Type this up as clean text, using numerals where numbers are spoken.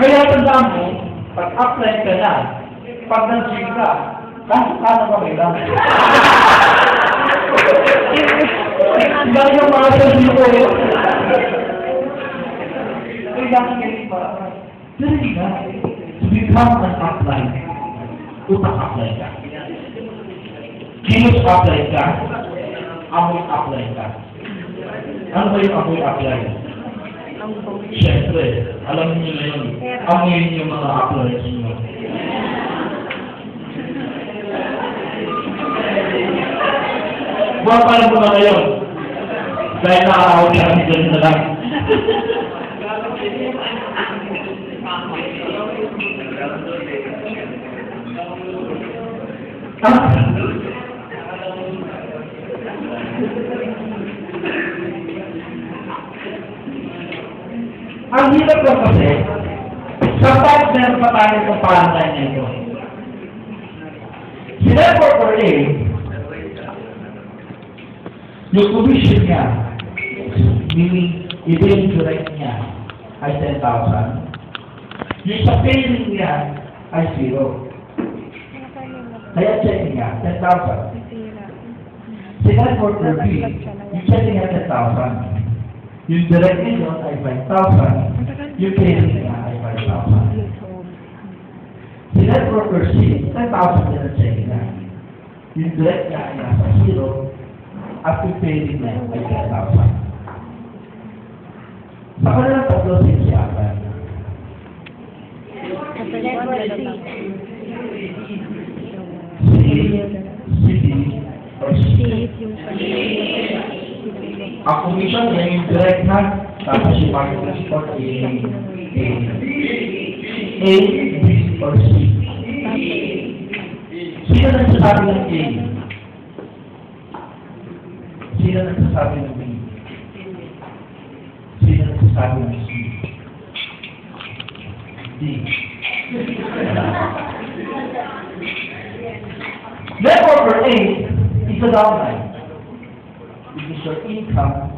Kaya tandaan mo, pag-apply ka na, pag nag-check ka, kano ka may lang. Dahil yung mga sabi ko, kailangan ganit pa. Dali ka, to become an apply, utak-apply ka. Kilos-apply ka, amoy-apply ka. Ano ba yung amoy-apply? Siyempre, alam niyo na yun. Amoyin yung mga applies niyo. Buwan pa lang po na ngayon. Dahil nakakawag siya kami dyan na lang. Ang hirap ko kasi, sa partner pa tayo sa palantay nito. Si Reporter A, yung commission niya, meaning i-bill direct niya, ay 10,000. Yung sa paying niya, ay 0. Kaya checking niya, 10,000. Si Reporter B, yung checking niya 10,000. Yung direct niya ay 5,000. Yung paying niya ay 5,000. Si Reporter C, 10,000 din ang checking niya. Yung direct niya ay nasa 0. At yung paying niya ay 10,000. Sa kanilang tatlo siya. Ang commission niya yung direct na tapos yung market transport A, B, or C. Sino nagsasabi ng A? Sino nagsasabi ng B? Sino nagsasabi ng C? D. Therefore, for A, is a downline. Because your income